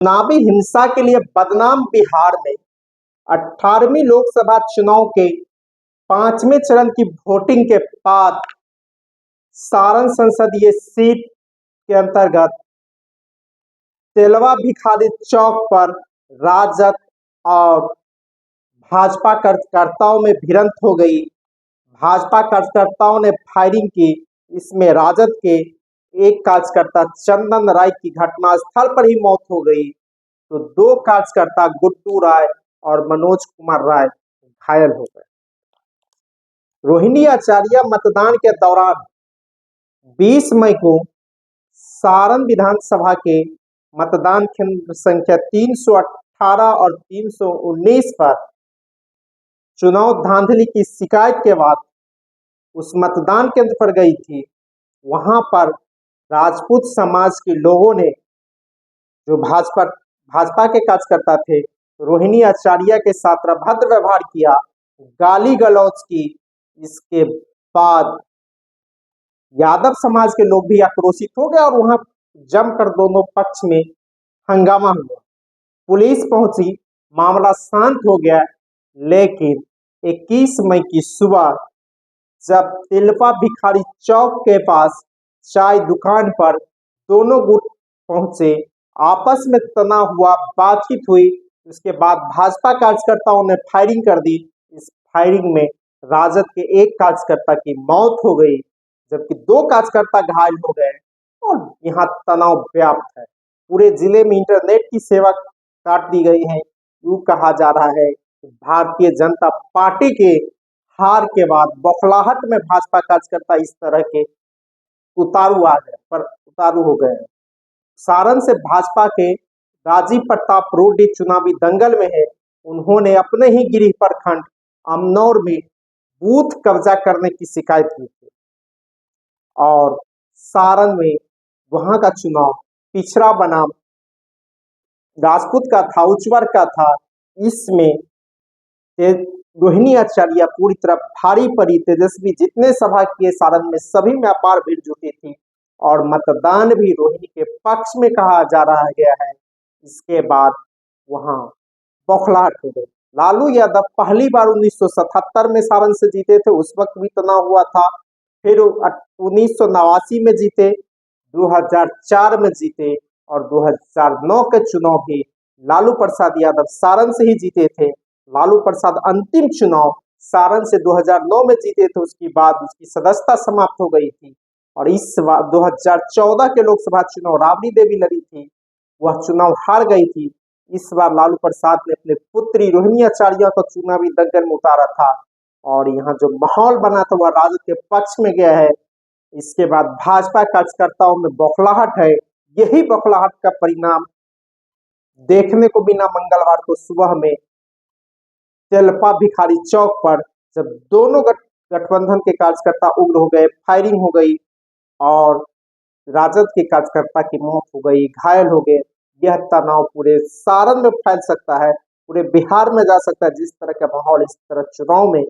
चुनावी हिंसा के लिए बदनाम बिहार में 18वीं लोकसभा चुनाव के 5वें चरण की वोटिंग के बाद सारण संसदीय सीट के अंतर्गत तेलवा भिखारी चौक पर राजद और भाजपा कार्यकर्ताओं में भिड़ंत हो गई। भाजपा कार्यकर्ताओं ने फायरिंग की। इसमें राजद के एक कार्यकर्ता चंदन राय की घटनास्थल पर ही मौत हो गई, तो दो कार्यकर्ता गुड्डू राय और मनोज कुमार राय घायल हो गए। रोहिणी आचार्य मतदान के दौरान 20 मई को सारण विधानसभा के मतदान केंद्र संख्या 318 और 319 पर चुनाव धांधली की शिकायत के बाद उस मतदान केंद्र पर गई थी। वहां पर राजपूत समाज के लोगों ने, जो भाजपा के कार्यकर्ता थे, रोहिणी आचार्य के साथ अभद्र व्यवहार किया, गाली गलौज की। इसके बाद यादव समाज के लोग भी आक्रोशित हो गए और वहां जमकर दोनों पक्ष में हंगामा हुआ। पुलिस पहुंची, मामला शांत हो गया। लेकिन 21 मई की सुबह जब तेलवा भिखारी चौक के पास चाय दुकान पर दोनों गुट पहुंचे, आपस में तनाव हुआ, बातचीत हुई। उसके बाद भाजपा कार्यकर्ताओं ने फायरिंग कर दी। इस फायरिंग में राजद के एक कार्यकर्ता की मौत हो गई, जबकि दो कार्यकर्ता घायल हो गए और यहाँ तनाव व्याप्त है। पूरे जिले में इंटरनेट की सेवा काट दी गई है। यूं कहा जा रहा है कि भारतीय जनता पार्टी के हार के बाद बौखलाहट में भाजपा कार्यकर्ता इस तरह के उतारू हो गए हैं। सारण से भाजपा के राजीव प्रताप रूडी चुनावी दंगल में है। उन्होंने अपने ही गृह प्रखंड अमनौर में बूथ कब्जा करने की शिकायत की थी और सारण में वहां का चुनाव पिछड़ा बनाम राजपूत का था, उच्चवर का था। इसमें रोहिणी आचार्य पूरी तरह भारी पड़ी। तेजस्वी जितने सभा किए सारण में, सभी में अपार भीड़ जुटी थी और मतदान भी रोहिणी के पक्ष में कहा जा रहा गया है। इसके बाद वहां बौखलाहट हो गई। लालू यादव पहली बार 1977 में सारण से जीते थे, उस वक्त भी तनाव हुआ था। फिर 1989 में जीते, 2004 में जीते और 2009 के चुनाव भी लालू प्रसाद यादव सारण से ही जीते थे। लालू प्रसाद अंतिम चुनाव सारण से 2009 में जीते थे, उसके बाद उसकी सदस्यता समाप्त हो गई थी और इस बार 2014 के लोकसभा चुनाव राबड़ी देवी लड़ी थी, वह चुनाव हार गई थी। इस बार लालू प्रसाद ने अपने पुत्री रोहिणी आचार्य को चुनावी दंगल में उतारा था और यहाँ जो माहौल बना था वह राजद के पक्ष में गया है। इसके बाद भाजपा कार्यकर्ताओं में बौखलाहट है। यही बौखलाहट का परिणाम देखने को बिना मंगलवार को सुबह में तेलवा भिखारी चौक पर जब दोनों गठबंधन के कार्यकर्ता उग्र हो गए, फायरिंग हो गई और राजद के कार्यकर्ता की मौत हो गई, घायल हो गए। यह तनाव पूरे सारण में फैल सकता है, पूरे बिहार में जा सकता है। जिस तरह का माहौल इस तरह चुनाव में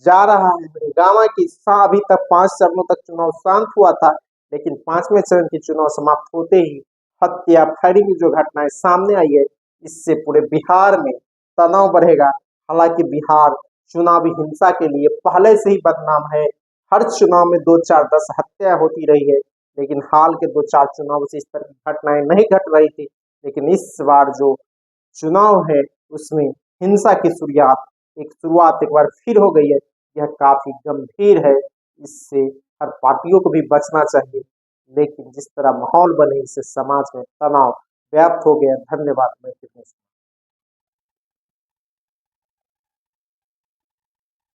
जा रहा है, हंगामा की अभी तक 5 चरणों तक चुनाव शांत हुआ था, लेकिन 5वें चरण की चुनाव समाप्त होते ही हत्या, फायरिंग की जो घटनाएं सामने आई है, इससे पूरे बिहार में तनाव बढ़ेगा। हालांकि बिहार चुनावी हिंसा के लिए पहले से ही बदनाम है। हर चुनाव में 2, 4, 10 हत्या होती रही है, लेकिन हाल के 2-4 चुनाव से इस तरह की घटनाएं नहीं घट रही थी। लेकिन इस बार जो चुनाव है उसमें हिंसा की शुरुआत एक बार फिर हो गई है। यह काफी गंभीर है, इससे हर पार्टियों को भी बचना चाहिए। लेकिन जिस तरह माहौल बने, इससे समाज में तनाव व्याप्त हो गया। धन्यवाद। मैं